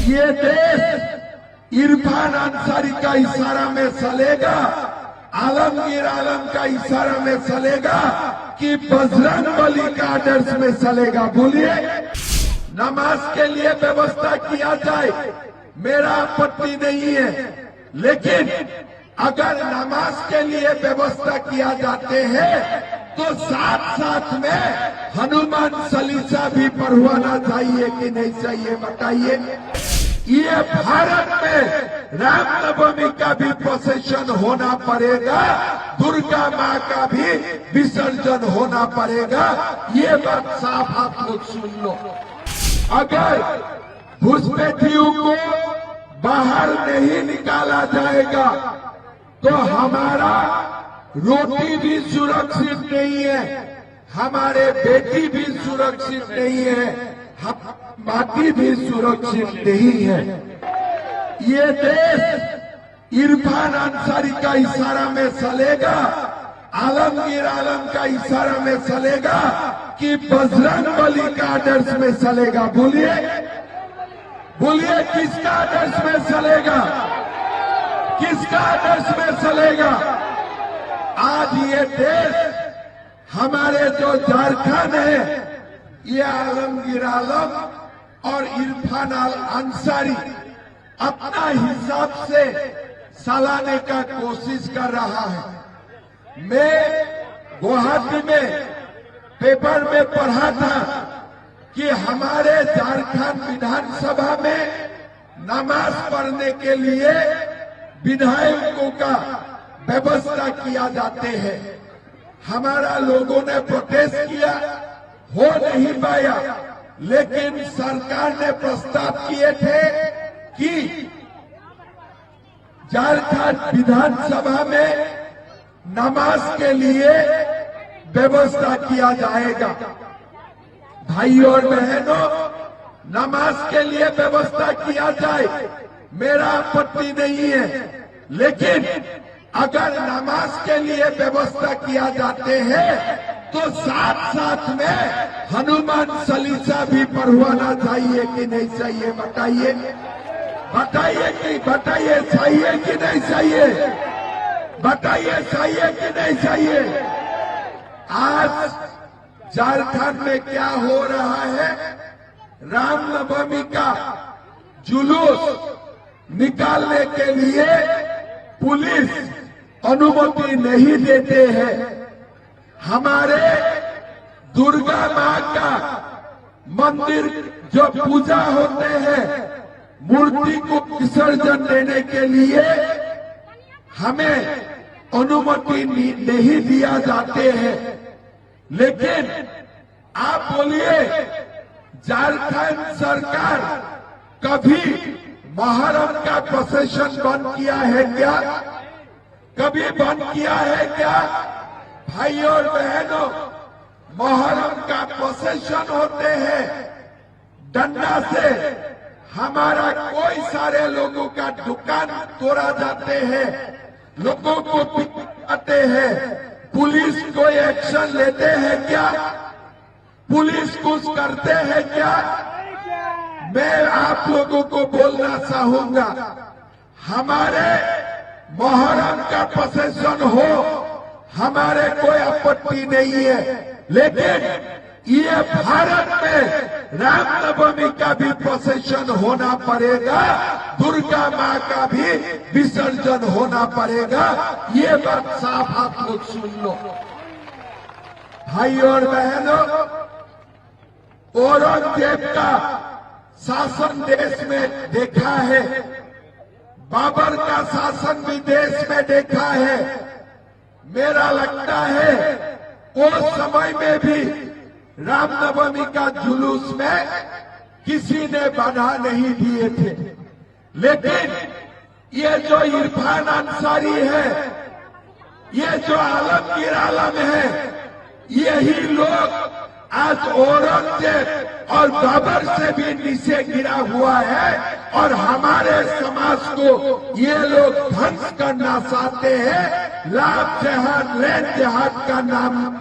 ये देश इरफान अंसारी का इशारा में चलेगा, आलमगीर आलम का इशारा में चलेगा कि बजरंग बली का आदर्श में चलेगा? बोलिए। नमाज के लिए व्यवस्था किया जाए, मेरा आपत्ति नहीं है, लेकिन अगर नमाज के लिए व्यवस्था किया जाते हैं तो साथ साथ में हनुमान चालीसा भी पढ़वाना चाहिए कि नहीं चाहिए? बताइए। ये भारत में रामनवमी का भी प्रोसेशन होना पड़ेगा, दुर्गा माँ का भी विसर्जन होना पड़ेगा। ये बात साफ आप लोग सुन लो। अगर घुसपैठियों को बाहर नहीं निकाला जाएगा तो हमारा रोटी भी सुरक्षित नहीं है, हमारे बेटी भी सुरक्षित नहीं है, हम माटी भी सुरक्षित नहीं है। ये देश इरफान अंसारी का इशारा में चलेगा, आलमगीर आलम का इशारा में चलेगा कि बजरंग बली का आदर्श में चलेगा? बोलिए। बोलिए, किसका आदर्श में चलेगा? किसका आदर्श में चलेगा? आज ये देश, हमारे जो झारखंड है, ये आलमगीर आलम और इरफान अंसारी अपना हिसाब से चलाने का कोशिश कर रहा है। मैं गुवाहाटी में पेपर में पढ़ा था कि हमारे झारखंड विधानसभा में नमाज पढ़ने के लिए विधायकों का व्यवस्था किया जाते हैं। हमारा लोगों ने प्रोटेस्ट किया, हो नहीं पाया, लेकिन सरकार ने प्रस्ताव किए थे कि झारखंड विधानसभा में नमाज के लिए व्यवस्था किया जाएगा। भाइयों और बहनों, नमाज के लिए व्यवस्था किया जाए, मेरा आपत्ति नहीं है, लेकिन अगर नमाज के लिए व्यवस्था किया जाते हैं तो साथ साथ में हनुमान चालीसा भी पढ़वाना चाहिए कि नहीं चाहिए? बताइए। बताइए कि बताइए, चाहिए कि नहीं चाहिए? बताइए, चाहिए कि नहीं चाहिए? आज झारखंड में क्या हो रहा है? रामनवमी का जुलूस निकालने के लिए पुलिस अनुमति नहीं देते हैं। हमारे दुर्गा माँ का मंदिर जो पूजा होते हैं, मूर्ति को विसर्जन देने के लिए हमें अनुमति नहीं दिया जाते हैं। लेकिन आप बोलिए, झारखंड सरकार कभी मुहर्रम का प्रोसेशन बंद किया है क्या? कभी बंद किया है क्या? भाइयों और बहनों, मुहर्रम का प्रोसेशन होते हैं, डंडा से हमारा कोई सारे लोगों का दुकान तोड़ा जाते हैं, लोगों को पिटाते हैं। पुलिस कोई एक्शन लेते हैं क्या? पुलिस कुछ करते हैं क्या? मैं आप लोगों को बोलना चाहूंगा, हमारे मुहर्रम का प्रोसेशन हो, हमारे कोई आपत्ति नहीं है, लेकिन ये भारत में रामनवमी का भी प्रोसेशन होना पड़ेगा, दुर्गा माँ का भी विसर्जन होना पड़ेगा। ये बात साफ आप लोग सुन लो। भाइयों और बहनों, औरंगजेब का शासन देश में देखा है, बाबर का शासन भी देश में देखा है। मेरा लगता है उस समय में भी रामनवमी का जुलूस में किसी ने बाधा नहीं दिए थे, लेकिन ये जो इरफान अंसारी है, ये जो आलमगीर आलम है, यही लोग आज औरंगजेब और बाबर से भी नीचे गिरा हुआ है और हमारे समाज को ये लोग ध्वंस करना चाहते हैं। लाभ जहाद लैंड जहाद का नाम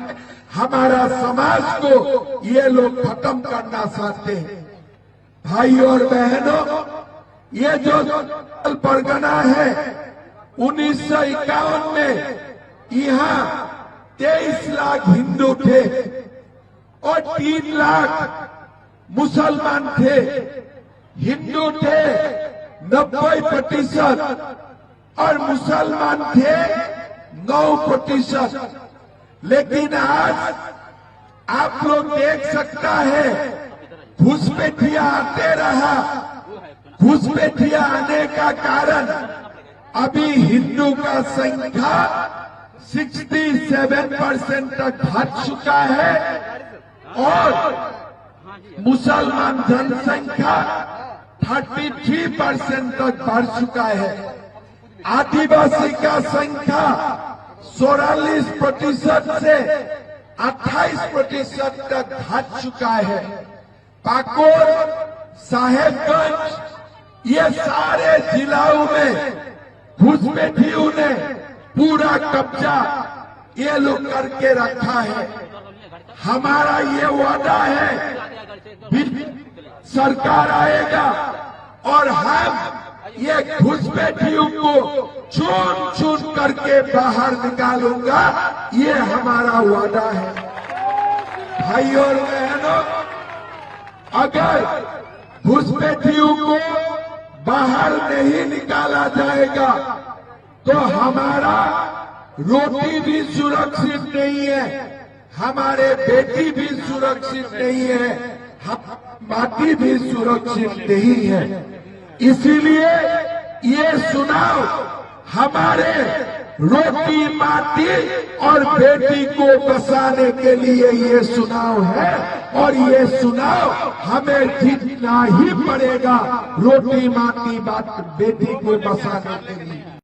हमारा समाज को ये लोग खत्म करना चाहते हैं। भाइयों और बहनों, ये जो परगना है 1951 में यहाँ 23 लाख हिंदू थे और 3 लाख मुसलमान थे। हिंदू थे 90% और मुसलमान थे 9%। लेकिन आज आप लोग देख सकता है घुसपैठिया आते रहा। घुसपैठिया आने का कारण अभी हिंदू का संख्या 67% तक घट चुका है और मुसलमान जनसंख्या 33% तक बढ़ चुका है। आदिवासी का संख्या 44% से 28% तक घट चुका है। पाकुर, साहेबगंज ये सारे जिलों में घुसपैठियों ने पूरा कब्जा ये लोग करके रखा है। हमारा ये वादा है सरकार आएगा और हम ये घुसपैठियों को चुन चुन करके बाहर निकालूंगा, ये हमारा वादा है। भाइयों और बहनों, अगर घुसपैठियों को बाहर नहीं निकाला जाएगा तो हमारा रोटी भी सुरक्षित नहीं है, हमारे बेटी भी सुरक्षित नहीं है, माटी भी सुरक्षित नहीं है। इसीलिए ये चुनाव हमारे रोटी, माटी और बेटी को बचाने के लिए ये चुनाव है और ये चुनाव हमें जीतना ही पड़ेगा रोटी, माटी, बेटी को बचाने के लिए।